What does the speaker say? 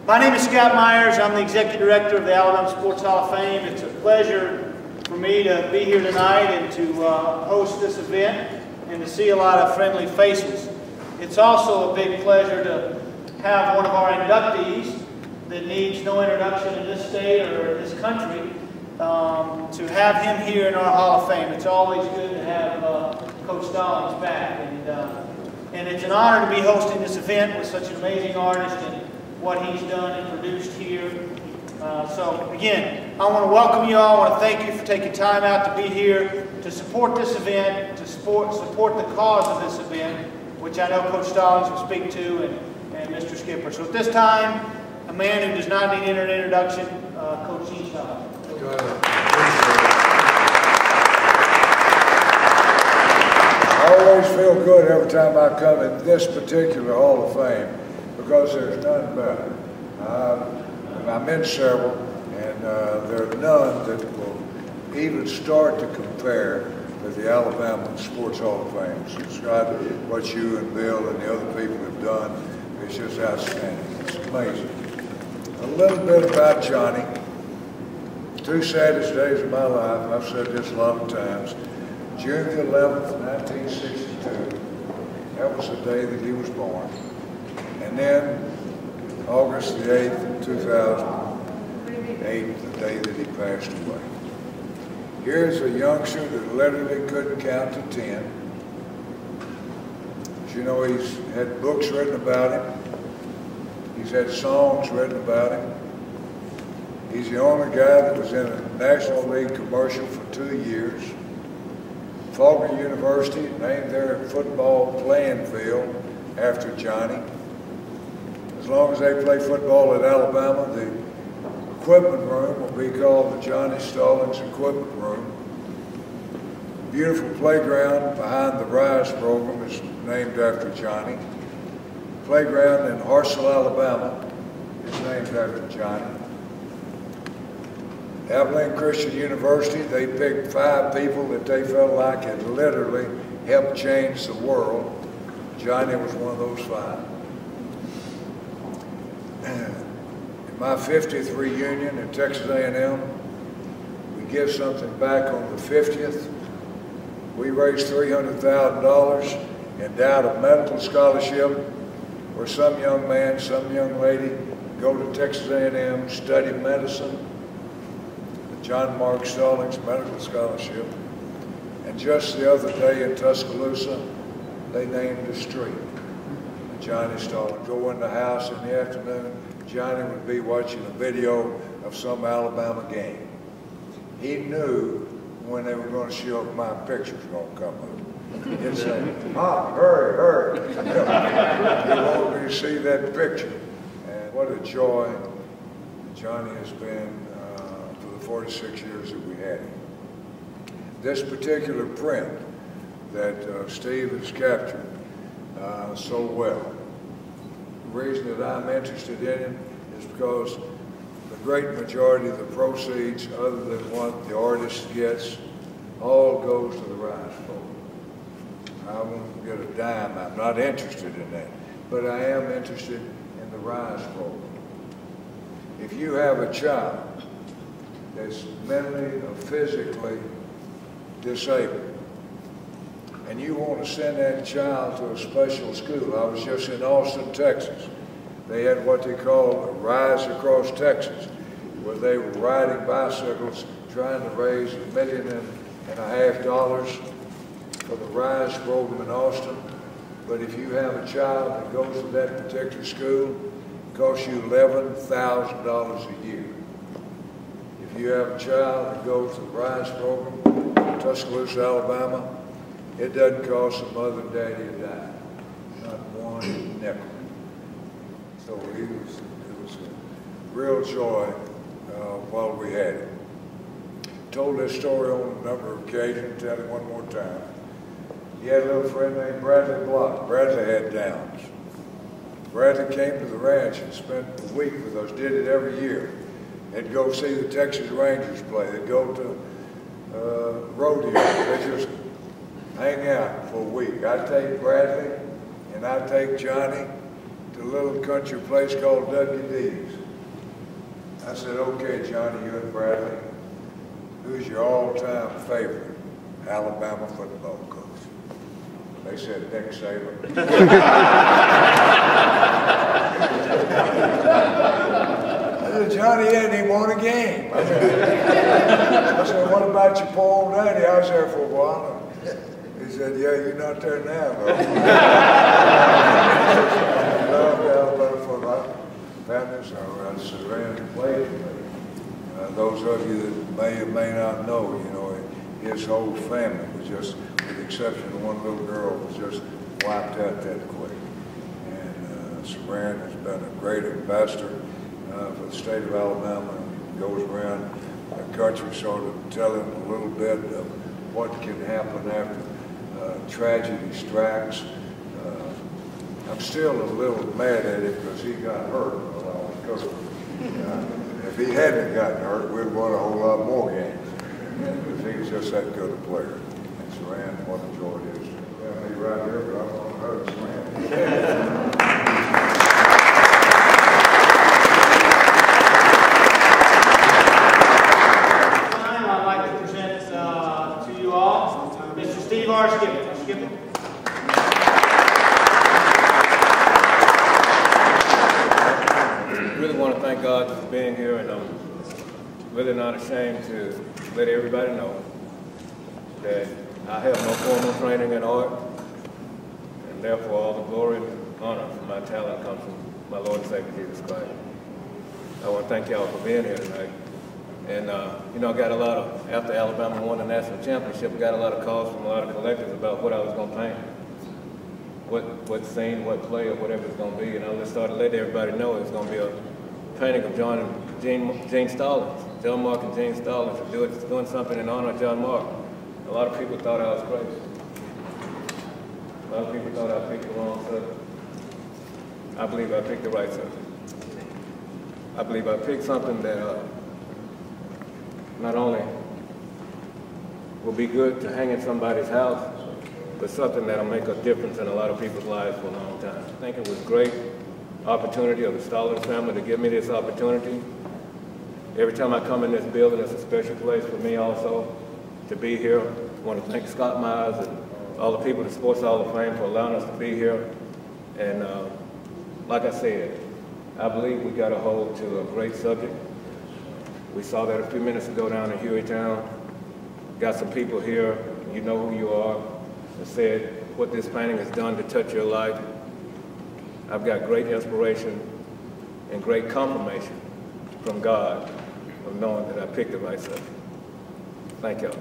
My name is Scott Myers. I'm the Executive Director of the Alabama Sports Hall of Fame. It's a pleasure for me to be here tonight and to host this event and to see a lot of friendly faces. It's also a big pleasure to have one of our inductees that needs no introduction in this state or in this country, to have him here in our Hall of Fame. It's always good to have Coach Stallings back, and it's an honor to be hosting this event with such an amazing artist and what he's done and produced here. So again, I want to welcome you all. I want to thank you for taking time out to be here to support this event, to support the cause of this event, which I know Coach Stallings will speak to, and Mr. Skipper. So at this time, a man who does not need an introduction, Coach Stallings. Go ahead. I always feel good every time I come in this particular Hall of Fame, because there's none better. I'm in several, and there are none that will even start to compare with the Alabama Sports Hall of Fame. So Scott, what you and Bill and the other people have done is just outstanding. It's amazing. A little bit about Johnny. Two saddest days of my life, I've said this a lot of times. June the 11th, 1962, that was the day that he was born. And then August the 8th, 2008, the day that he passed away. Here's a youngster that literally couldn't count to 10. As you know, he's had books written about him. He's had songs written about him. He's the only guy that was in a National League commercial for 2 years. Faulkner University named their football playing field after Johnny. As long as they play football at Alabama, the equipment room will be called the Johnny Stallings Equipment Room. Beautiful playground behind the RISE program is named after Johnny. Playground in Hartselle, Alabama is named after Johnny. Abilene Christian University, they picked 5 people that they felt like had literally helped change the world. Johnny was one of those 5. In my 50th reunion at Texas A&M, we give something back on the 50th. We raised $300,000, endowed a medical scholarship where some young man, some young lady go to Texas A&M, study medicine, the John Mark Stallings Medical Scholarship. And just the other day in Tuscaloosa, they named a street, Johnny Stallings. Go in the house in the afternoon, Johnny would be watching a video of some Alabama game. He knew when they were going to show up, my picture's going to come up. He'd say, "Mom, hurry, hurry." He wanted me to see that picture. And what a joy Johnny has been for the 46 years that we had him. This particular print that Steve has captured so well, the reason that I'm interested in it is because the great majority of the proceeds, other than what the artist gets, all goes to the RISE program. I won't get a dime. I'm not interested in that, but I am interested in the RISE program. If you have a child that's mentally or physically disabled, and you want to send that child to a special school. I was just in Austin, Texas. They had what they call Rise Across Texas, where they were riding bicycles trying to raise $1.5 million for the RISE program in Austin. But if you have a child that goes to that particular school, it costs you $11,000 a year. If you have a child that goes to the RISE program in Tuscaloosa, Alabama, it doesn't cost the mother and daddy a dime, not one nickel. So it was a real joy while we had him. Told this story on a number of occasions, tell it one more time. He had a little friend named Bradley Block. Bradley had Downs. Bradley came to the ranch and spent a week with us, did it every year. They'd go see the Texas Rangers play. They'd go to rodeo. They just hang out for a week. I'd take Bradley and I'd take Johnny to a little country place called WD's. I said, okay, Johnny, you and Bradley, who's your all-time favorite Alabama football coach? They said Nick Saban. I said, Johnny hadn't even won a game. I said, what about your poor old daddy? I was there for a while. He said, yeah, you're not there now, though. I loved Alabama football. Families are surrounded played. Those of you that may or may not know, you know, his whole family was just, with the exception of one little girl, was just wiped out that quick. And Saran has been a great ambassador for the state of Alabama. He goes around the country sort of telling a little bit of what can happen after tragedy strikes. I'm still a little mad at him because he got hurt while I was coaching. If he hadn't gotten hurt, we'd won a whole lot more games. Because he was just that good a player. And Saran, what a joy it is. Yeah, me right here, but I'm going to hurt Saran. I'd like to present to you all Mr. Steve R. Skipper. Skipper. I really want to thank God for being here, and I'm really not ashamed to let everybody know that I have no formal training in art, and therefore all the glory and honor for my talent comes from my Lord and Savior Jesus Christ. I want to thank y'all for being here tonight. And you know, I got a lot of, after Alabama won the national championship, I got a lot of calls from a lot of collectors about what I was going to paint. What scene, what play, or whatever it's going to be. And I just started letting everybody know it's going to be a painting of John and Gene Stallings. John Mark and Gene Stallings are doing something in honor of John Mark. A lot of people thought I was crazy. A lot of people thought I picked the wrong subject. I believe I picked the right subject. I believe I picked something that not only will be good to hang in somebody's house, but something that'll make a difference in a lot of people's lives for a long time. I think it was a great opportunity of the Stallings family to give me this opportunity. Every time I come in this building, it's a special place for me also to be here. I want to thank Scott Myers and all the people at the Sports Hall of Fame for allowing us to be here. And like I said, I believe we got a hold to a great subject. We saw that a few minutes ago down in Hueytown. Got some people here, you know who you are, that said what this painting has done to touch your life. I've got great inspiration and great confirmation from God of knowing that I picked the right subject. Thank y'all.